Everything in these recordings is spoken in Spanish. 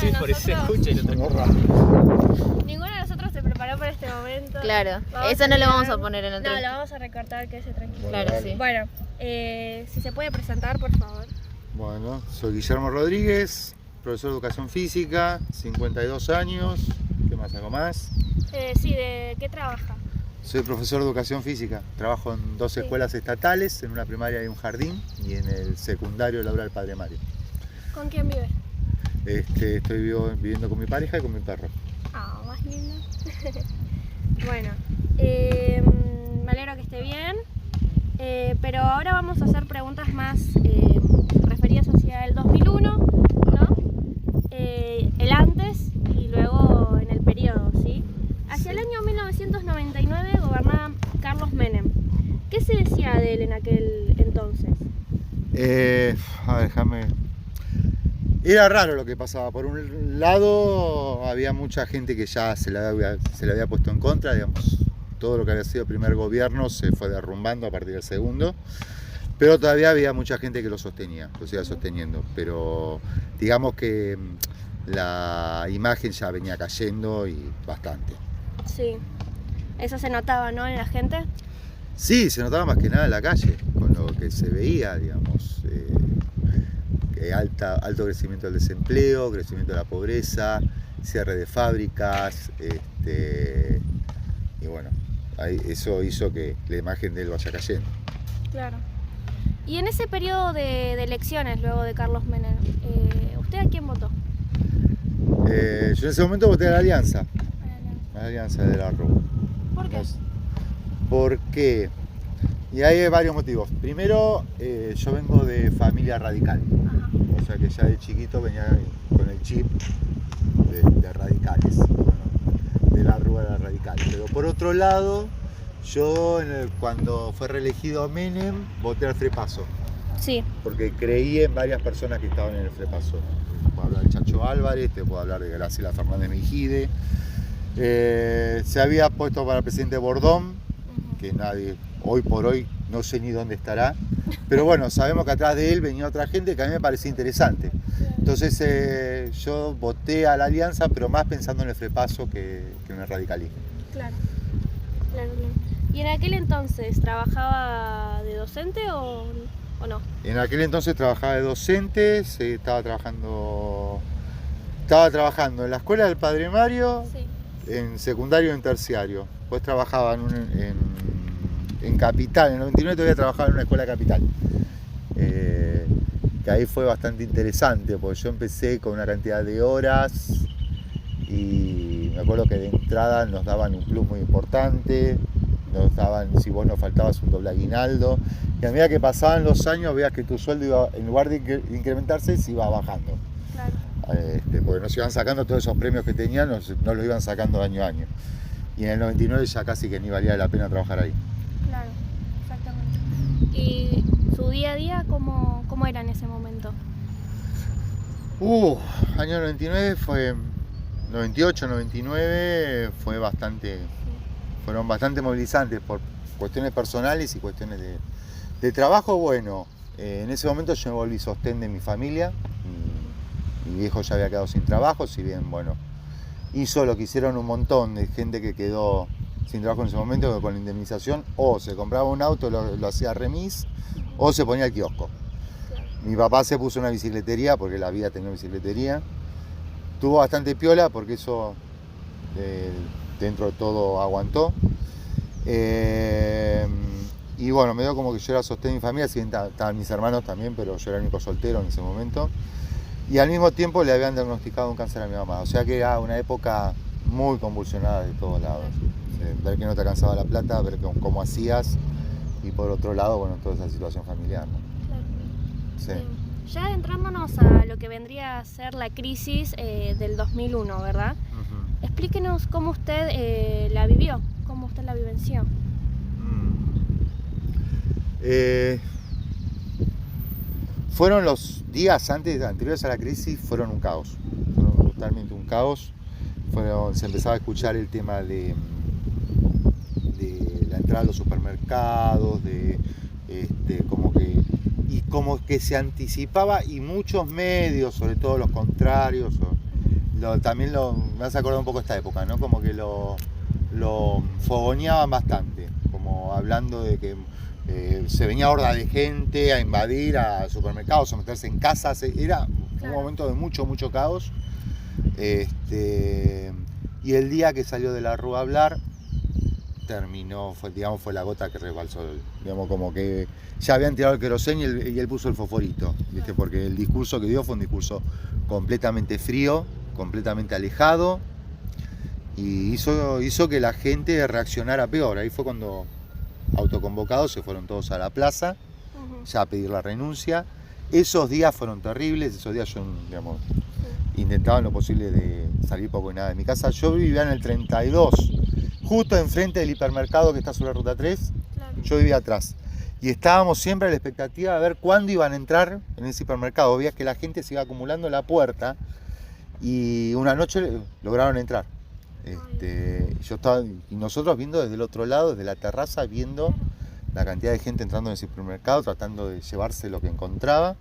Sí, por eso se escucha y no Muy toca. rápido. Ninguno de nosotros se preparó para este momento. Claro, Vamos eso no lo vamos a mirar. poner en el No, tren. lo vamos a recortar, que se tranquilo. Claro, Dale. sí. Bueno, si se puede presentar, por favor. Bueno, soy Guillermo Rodríguez, profesor de Educación Física, 52 años. ¿Qué más hago más? Sí, ¿de qué trabaja? Soy profesor de Educación Física. Trabajo en dos Sí. escuelas estatales, en una primaria y un jardín, y en el secundario Laura del Padre Mario. ¿Con quién vive? Estoy viviendo con mi pareja y con mi perro. Ah, más lindo. Bueno, me alegro que esté bien. Pero ahora vamos a hacer preguntas más referidas hacia el 2001, ¿no? El antes y luego en el periodo, ¿sí? Hacia el año 1999 gobernaba Carlos Menem. ¿Qué se decía de él en aquel entonces? A ver, déjame. Era raro lo que pasaba. Por un lado, había mucha gente que ya se le había puesto en contra, digamos. Todo lo que había sido el primer gobierno se fue derrumbando a partir del segundo, pero todavía había mucha gente que lo sostenía, lo sigue sosteniendo, pero digamos que la imagen ya venía cayendo y bastante. Sí, eso se notaba, ¿no? En la gente. Sí, se notaba más que nada en la calle, con lo que se veía, digamos, alto crecimiento del desempleo, crecimiento de la pobreza, cierre de fábricas, y bueno, eso hizo que la imagen de él vaya cayendo. Claro. Y en ese periodo de elecciones, luego de Carlos Menem, ¿usted a quién votó? Yo en ese momento voté a la Alianza de la Rúa. ¿Por qué? ¿Por qué? Y hay varios motivos. Primero, yo vengo de familia radical, Ajá. o sea que ya de chiquito venía con el chip de radicales, bueno, de la Rúa era radical. Pero por otro lado, yo cuando fue reelegido Menem, voté al Frepaso, Sí. porque creí en varias personas que estaban en el Frepaso. Te puedo hablar de Chacho Álvarez, te puedo hablar de Graciela Fernández Mejide. Se había puesto para presidente Bordón, que nadie, hoy por hoy, no sé ni dónde estará, pero bueno, sabemos que atrás de él venía otra gente que a mí me parecía interesante. Entonces yo voté a la Alianza, pero más pensando en el Frepaso que en el radicalismo. Claro. Claro. ¿Y en aquel entonces trabajaba de docente o no? En aquel entonces trabajaba de docente, estaba trabajando en la escuela del Padre Mario, Sí. en secundario y en terciario. Después trabajaba en Capital, en el 99 todavía trabajaba en una escuela Capital. Que ahí fue bastante interesante, porque yo empecé con una cantidad de horas y me acuerdo que de entrada nos daban un plus muy importante, nos daban, si vos no faltabas, un doble aguinaldo, y a medida que pasaban los años veías que tu sueldo iba, en lugar de incrementarse, se iba bajando. Claro. Porque nos iban sacando todos esos premios que tenían, nos los iban sacando año a año. Y en el 99 ya casi que ni valía la pena trabajar ahí. Claro, exactamente. ¿Y su día a día cómo era en ese momento? Año 99 fue... 98, 99 fueron bastante movilizantes por cuestiones personales y cuestiones de trabajo. Bueno, en ese momento yo me volví sostén de mi familia. Mi viejo ya había quedado sin trabajo, si bien, bueno, hizo lo que hicieron un montón de gente que quedó sin trabajo en ese momento, que con la indemnización o se compraba un auto, lo hacía remis, o se ponía al kiosco. Mi papá se puso una bicicletería, porque la vida tenía bicicletería. Tuvo bastante piola, porque eso dentro de todo aguantó. Y bueno, me dio como que yo era sostén de mi familia, si bien estaban mis hermanos también, pero yo era el único soltero en ese momento. Y al mismo tiempo le habían diagnosticado un cáncer a mi mamá, o sea que era una época muy convulsionada de todos lados. Ver que no te alcanzaba la plata, ver cómo hacías, y por otro lado, bueno, toda esa situación familiar, ¿no? Claro. Sí. Ya adentrándonos a lo que vendría a ser la crisis del 2001, ¿verdad? Uh-huh. Explíquenos cómo usted la vivió, cómo usted la vivenció. Fueron los días anteriores a la crisis, fueron un caos, fueron totalmente un caos. Se empezaba a escuchar el tema de la entrada a los supermercados, como que se anticipaba, y muchos medios, sobre todo los contrarios, me has acordado un poco de esta época, ¿no? Como que lo fogoneaban bastante, como hablando de que se venía horda de gente a invadir a supermercados, a meterse en casas, era un momento de mucho caos. Y el día que salió de la Rúa a hablar, fue la gota que rebalsó, digamos, como que ya habían tirado el querosén y él puso el fosforito, ¿viste? Porque el discurso que dio fue un discurso completamente frío, completamente alejado, y hizo que la gente reaccionara peor. Ahí fue cuando, autoconvocados, se fueron todos a la plaza, ya a pedir la renuncia. Esos días fueron terribles, esos días yo, digamos, intentaba en lo posible de salir poco y nada de mi casa. Yo vivía en el 32, justo enfrente del hipermercado que está sobre la ruta 3, yo vivía atrás. Y estábamos siempre a la expectativa de ver cuándo iban a entrar en ese hipermercado. Veías que la gente se iba acumulando en la puerta y una noche lograron entrar. Y nosotros viendo desde el otro lado, desde la terraza, viendo la cantidad de gente entrando en ese supermercado, tratando de llevarse lo que encontraba.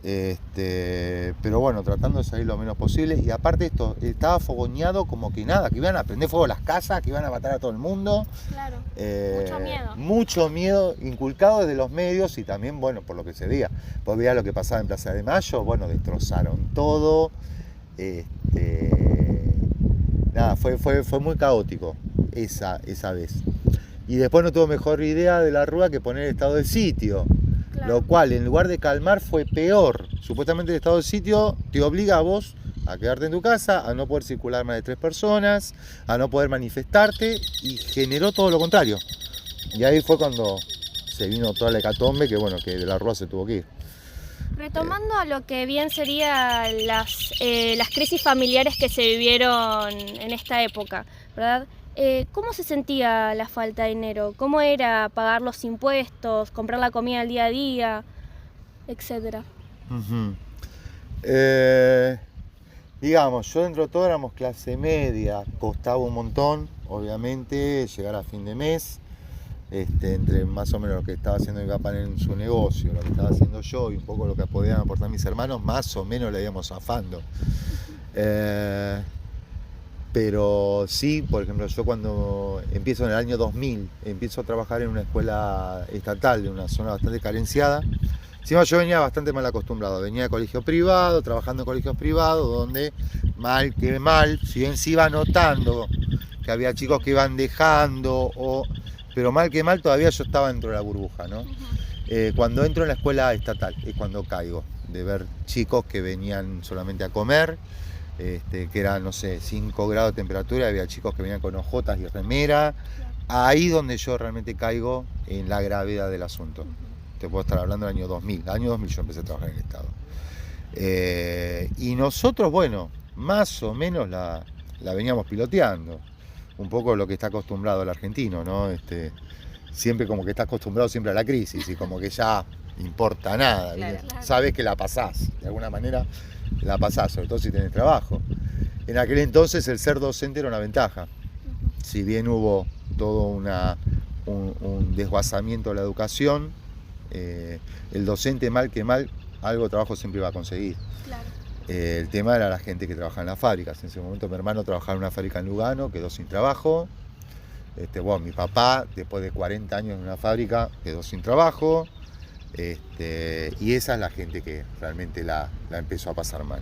Pero bueno, tratando de salir lo menos posible. Y aparte esto, estaba fogoneado como que nada, que iban a prender fuego las casas, que iban a matar a todo el mundo. Claro, mucho miedo. Mucho miedo inculcado desde los medios y también, bueno, por lo que se veía. Pues veía lo que pasaba en Plaza de Mayo, bueno, destrozaron todo. Nada, fue muy caótico esa vez. Y después no tuvo mejor idea de la Rúa que poner estado de sitio. Claro. Lo cual, en lugar de calmar, fue peor. Supuestamente el estado de sitio te obliga a vos a quedarte en tu casa, a no poder circular más de 3 personas, a no poder manifestarte, y generó todo lo contrario. Y ahí fue cuando se vino toda la hecatombe, que bueno, que de la Rúa se tuvo que ir. Retomando a lo que bien serían las crisis familiares que se vivieron en esta época, ¿verdad? ¿Cómo se sentía la falta de dinero? ¿Cómo era pagar los impuestos, comprar la comida al día a día, etcétera? Digamos, yo dentro de todo éramos clase media, costaba un montón, obviamente, llegar a fin de mes, entre más o menos lo que estaba haciendo mi papá en su negocio, lo que estaba haciendo yo y un poco lo que podían aportar mis hermanos, más o menos le íbamos zafando. Pero sí, por ejemplo, yo cuando empiezo en el año 2000, empiezo a trabajar en una escuela estatal de una zona bastante carenciada. Encima yo venía bastante mal acostumbrado, venía de colegio privado, trabajando en colegios privados, donde mal que mal, si bien se iba notando que había chicos que iban dejando, pero mal que mal todavía yo estaba dentro de la burbuja, ¿no? Cuando entro en la escuela estatal es cuando caigo, de ver chicos que venían solamente a comer, que eran, no sé, 5 grados de temperatura, había chicos que venían con ojotas y remera. Ahí donde yo realmente caigo en la gravedad del asunto. Te puedo estar hablando del año 2000. El año 2000 yo empecé a trabajar en el Estado. Y nosotros, bueno, más o menos la veníamos piloteando. Un poco lo que está acostumbrado el argentino, ¿no? Siempre como que está acostumbrado siempre a la crisis y como que ya importa nada. Claro. Sabes que la pasás, de alguna manera la pasás, sobre todo si tenés trabajo. En aquel entonces el ser docente era una ventaja. Si bien hubo todo un desguazamiento de la educación, el docente mal que mal algo de trabajo siempre iba a conseguir. Claro. El tema era la gente que trabajaba en las fábricas. En ese momento mi hermano trabajaba en una fábrica en Lugano, quedó sin trabajo. Mi papá, después de 40 años en una fábrica, quedó sin trabajo. Y esa es la gente que realmente la empezó a pasar mal.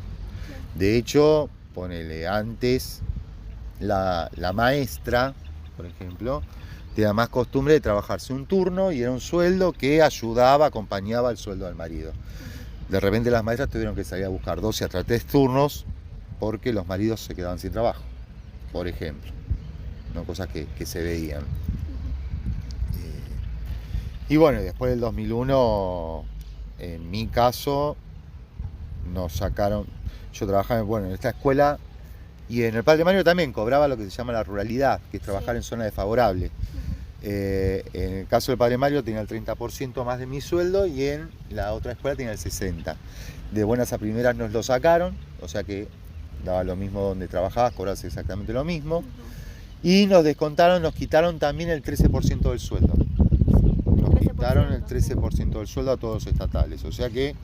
De hecho, ponele, antes la maestra, por ejemplo, tenía más costumbre de trabajarse un turno y era un sueldo que ayudaba, acompañaba el sueldo del marido. De repente las maestras tuvieron que salir a buscar 12 hasta 3 turnos porque los maridos se quedaban sin trabajo, por ejemplo, ¿no? Cosas que se veían. Y bueno, después del 2001, en mi caso, nos sacaron. Yo trabajaba en esta escuela y en el Padre Mario también cobraba lo que se llama la ruralidad, que es trabajar en zona desfavorable. En el caso del Padre Mario tenía el 30% más de mi sueldo y en la otra escuela tenía el 60%. De buenas a primeras nos lo sacaron, o sea que daba lo mismo donde trabajabas, cobrabas exactamente lo mismo. Y nos quitaron también el 13% del sueldo. Quitaron el 13% del sueldo a todos los estatales, o sea que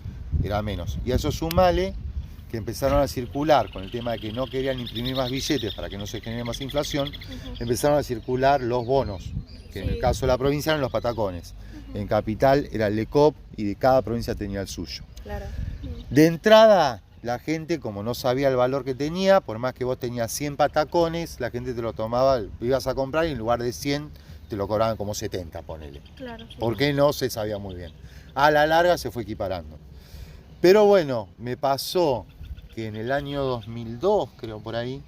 era menos. Y a eso sumale que empezaron a circular con el tema de que no querían imprimir más billetes para que no se genere más inflación, empezaron a circular los bonos, que en el caso de la provincia eran los patacones. En Capital era el LECOP y de cada provincia tenía el suyo. Claro. De entrada, la gente, como no sabía el valor que tenía, por más que vos tenías 100 patacones, la gente te lo tomaba, ibas a comprar y en lugar de 100 te lo cobraban como 70, ponele. Claro, sí. Porque no se sabía muy bien. A la larga se fue equiparando. Pero bueno, me pasó que en el año 2002, creo por ahí,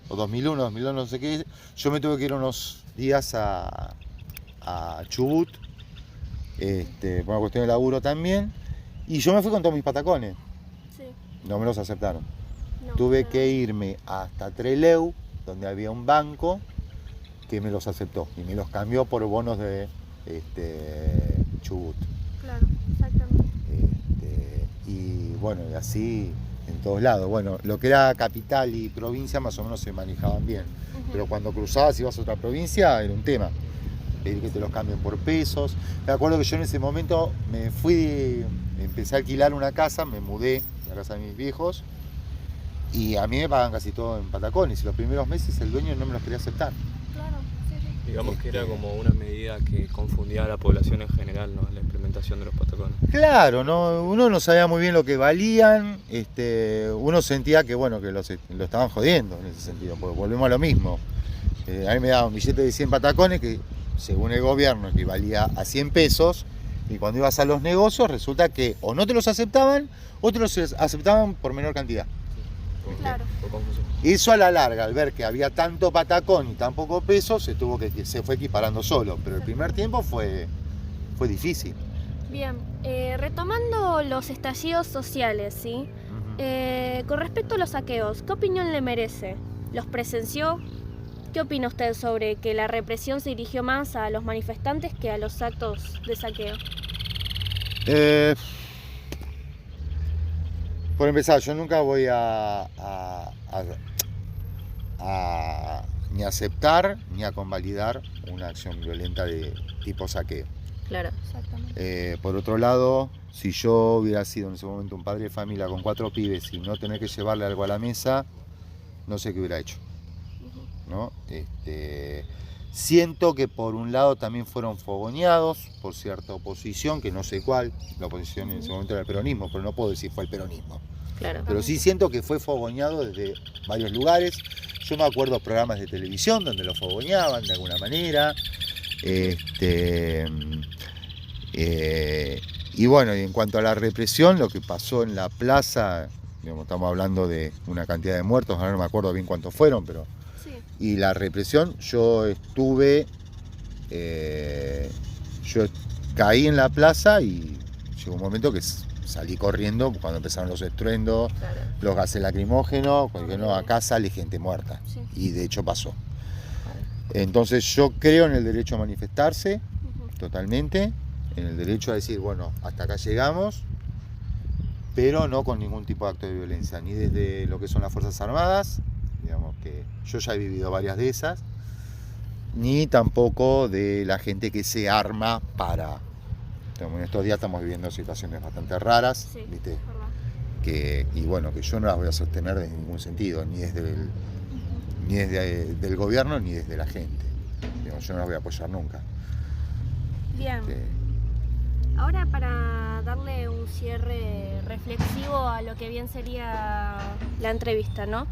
o 2001, 2002, no sé qué, yo me tuve que ir unos días a Chubut, por una cuestión de laburo también, y yo me fui con todos mis patacones. Sí. No me los aceptaron. No, Tuve no. que irme hasta Trelew, donde había un banco que me los aceptó y me los cambió por bonos de Chubut. Claro, exactamente. Y bueno, y así en todos lados. Bueno, lo que era capital y provincia más o menos se manejaban bien. Pero cuando cruzabas y ibas a otra provincia era un tema. Pedir que te los cambien por pesos. Me acuerdo que yo en ese momento me fui, empecé a alquilar una casa, me mudé a la casa de mis viejos y a mí me pagan casi todo en patacones y los primeros meses el dueño no me los quería aceptar. Claro, sí, sí. Digamos que era como una medida que confundía a la población en general, ¿no? La implementación de los patacones. Claro, ¿no? Uno no sabía muy bien lo que valían, uno sentía que bueno, que lo estaban jodiendo en ese sentido, porque volvemos a lo mismo. A mí me daban un billete de 100 patacones que según el gobierno que valía a 100 pesos y cuando ibas a los negocios resulta que o no te los aceptaban o te los aceptaban por menor cantidad. Claro. Por confusión. Eso a la larga, al ver que había tanto patacón y tan poco peso, se fue equiparando solo, pero el primer tiempo fue difícil. Bien, retomando los estallidos sociales, ¿sí? Con respecto a los saqueos, ¿qué opinión le merece? ¿Los presenció? ¿Qué opina usted sobre que la represión se dirigió más a los manifestantes que a los actos de saqueo? Por empezar, yo nunca voy a ni aceptar ni a convalidar una acción violenta de tipo saqueo. Claro, exactamente. Por otro lado, si yo hubiera sido en ese momento un padre de familia con 4 pibes y no tener que llevarle algo a la mesa, no sé qué hubiera hecho, ¿no? Siento que por un lado también fueron fogoneados por cierta oposición, que no sé cuál, la oposición en ese momento era el peronismo, pero no puedo decir fue el peronismo. Claro. Pero sí siento que fue fogoneado desde varios lugares. Yo me acuerdo de programas de televisión donde lo fogoneaban de alguna manera. Y bueno, y en cuanto a la represión, lo que pasó en la plaza, digamos, estamos hablando de una cantidad de muertos, ahora no me acuerdo bien cuántos fueron, pero... Sí. Y la represión, yo caí en la plaza y llegó un momento que salí corriendo cuando empezaron los estruendos, Claro. los gases lacrimógenos, porque no, acá sale gente muerta. Sí. Y de hecho pasó. Entonces yo creo en el derecho a manifestarse, totalmente, en el derecho a decir, bueno, hasta acá llegamos, pero no con ningún tipo de acto de violencia, ni desde lo que son las Fuerzas Armadas, digamos que yo ya he vivido varias de esas, ni tampoco de la gente que se arma para... En estos días estamos viviendo situaciones bastante raras, Sí, ¿viste? verdad. Y bueno, que yo no las voy a sostener de ningún sentido, ni desde del gobierno ni desde la gente. Digamos, yo no las voy a apoyar nunca. Bien. Ahora para darle un cierre reflexivo a lo que bien sería la entrevista, ¿no?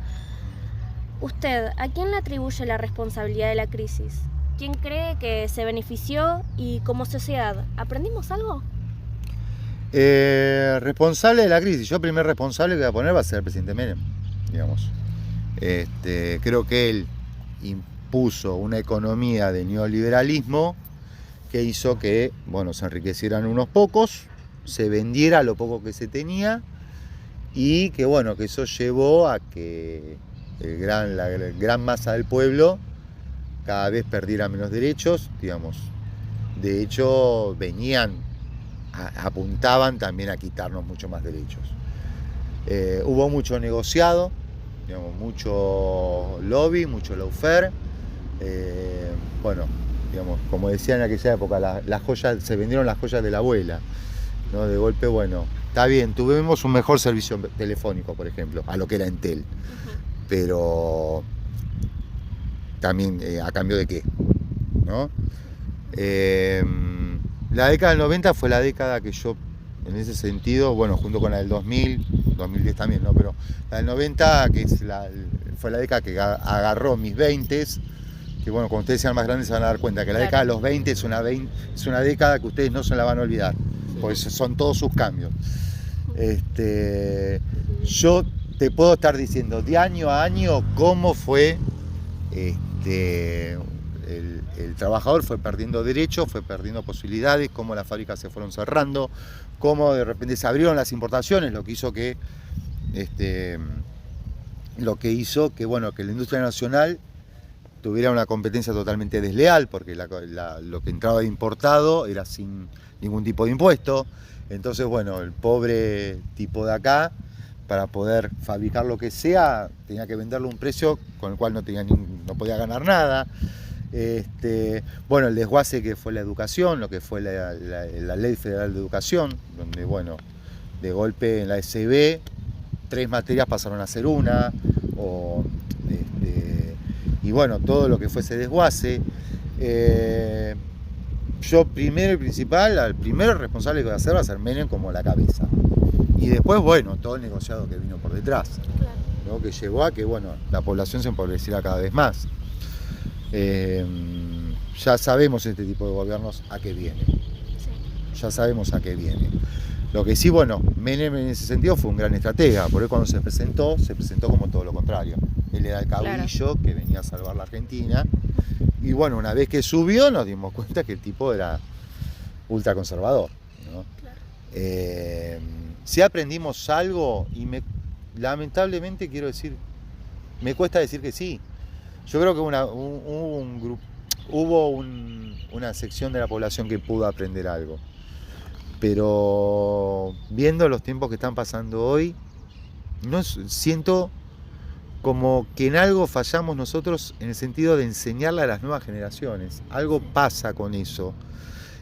Usted, ¿a quién le atribuye la responsabilidad de la crisis? ¿Quién cree que se benefició y como sociedad, aprendimos algo? Responsable de la crisis, yo el primer responsable que voy a poner va a ser el presidente Menem, digamos. Creo que él impuso una economía de neoliberalismo que hizo que, bueno, se enriquecieran unos pocos, se vendiera lo poco que se tenía y que, bueno, que eso llevó a que la gran masa del pueblo cada vez perdiera menos derechos, digamos. De hecho, apuntaban también a quitarnos mucho más derechos. Hubo mucho negociado, digamos, mucho lobby, mucho lawfare. Bueno, digamos, como decía en aquella época, las joyas, se vendieron las joyas de la abuela, ¿no? De golpe, bueno, está bien, tuvimos un mejor servicio telefónico, por ejemplo, a lo que era Entel. Pero también a cambio de qué, ¿no? La década del 90 fue la década que yo, en ese sentido, bueno, junto con la del 2000, 2010 también, ¿no? Pero la del 90, que fue la década que agarró mis 20s, que bueno, cuando ustedes sean más grandes se van a dar cuenta que la década de los 20 es una década que ustedes no se la van a olvidar, porque son todos sus cambios. Yo te puedo estar diciendo de año a año cómo fue el trabajador fue perdiendo derechos, fue perdiendo posibilidades, cómo las fábricas se fueron cerrando, cómo de repente se abrieron las importaciones, lo que hizo que bueno, que la industria nacional tuviera una competencia totalmente desleal, porque lo que entraba de importado era sin ningún tipo de impuesto. Entonces, bueno, el pobre tipo de acá, para poder fabricar lo que sea, tenía que venderlo a un precio con el cual no podía ganar nada. Bueno, el desguace que fue la educación, lo que fue la Ley Federal de Educación, donde, bueno, de golpe en la SB 3 materias pasaron a ser una, y bueno, todo lo que fue ese desguace. Yo primero y principal, al primero responsable que voy a hacer va a ser Menem como la cabeza. Y después, bueno, todo el negociado que vino por detrás, ¿no? Que llevó a que, bueno, la población se empobreciera cada vez más. Ya sabemos este tipo de gobiernos a qué viene. Ya sabemos a qué viene. Lo que sí, bueno, Menem en ese sentido fue un gran estratega, porque cuando se presentó como todo lo contrario. Él era el caudillo que venía a salvar la Argentina. Y bueno, una vez que subió nos dimos cuenta que el tipo era ultraconservador, ¿no? Si aprendimos algo, y lamentablemente quiero decir, me cuesta decir que sí. Yo creo que hubo una sección de la población que pudo aprender algo. Pero viendo los tiempos que están pasando hoy, siento como que en algo fallamos nosotros en el sentido de enseñarle a las nuevas generaciones. Algo pasa con eso.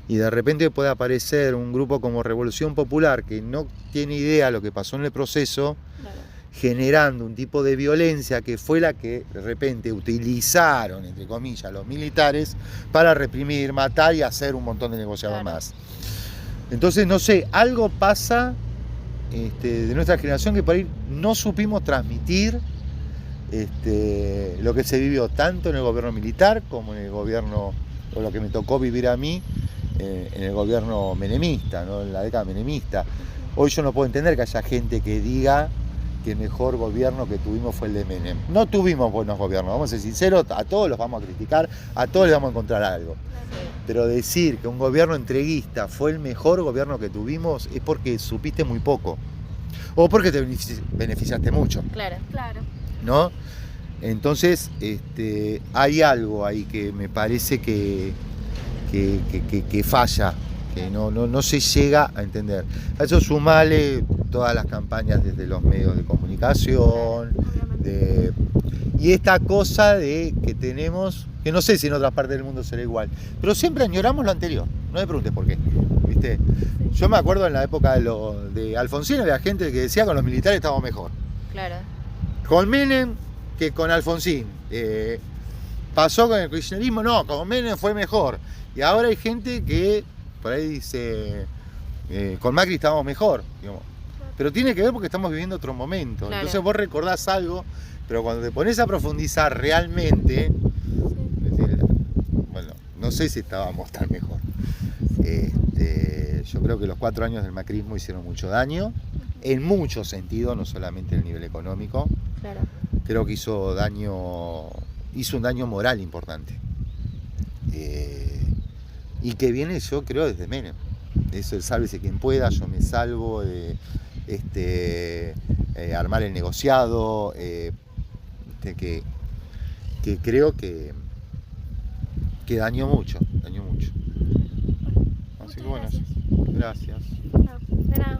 Y de repente puede aparecer un grupo como Revolución Popular que no tiene idea de lo que pasó en el proceso, generando un tipo de violencia que fue la que de repente utilizaron, entre comillas, los militares para reprimir, matar y hacer un montón de negociados más. Entonces, no sé, algo pasa de nuestra generación que por ahí no supimos transmitir lo que se vivió tanto en el gobierno militar como en el gobierno, o lo que me tocó vivir a mí, en el gobierno menemista, ¿no? En la década menemista. Hoy yo no puedo entender que haya gente que diga que el mejor gobierno que tuvimos fue el de Menem. No tuvimos buenos gobiernos, vamos a ser sinceros, a todos los vamos a criticar, a todos les vamos a encontrar algo. Pero decir que un gobierno entreguista fue el mejor gobierno que tuvimos es porque supiste muy poco. O porque te beneficiaste mucho. Claro. ¿No? Entonces, hay algo ahí que me parece que falla, que no se llega a entender. A eso sumale todas las campañas desde los medios de comunicación, y esta cosa de que tenemos, que no sé si en otras partes del mundo será igual, pero siempre añoramos lo anterior. No me preguntes por qué, ¿viste? Yo me acuerdo en la época de Alfonsín había gente que decía que con los militares estábamos mejor. Claro. Con Menem que con Alfonsín. Pasó con el kirchnerismo, no, con Menem fue mejor. Y ahora hay gente que por ahí dice, con Macri estábamos mejor, digamos. Pero tiene que ver porque estamos viviendo otro momento. Claro. Entonces vos recordás algo, pero cuando te pones a profundizar realmente, bueno, no sé si estábamos tan mejor. Yo creo que los 4 años del macrismo hicieron mucho daño, en muchos sentidos, no solamente en el nivel económico. Claro. Creo que hizo un daño moral importante. Y que viene, yo creo, desde Menem. Eso, el sálvese quien pueda, yo me salvo, armar el negociado, que creo que dañó mucho. Así que bueno, gracias. No, de nada.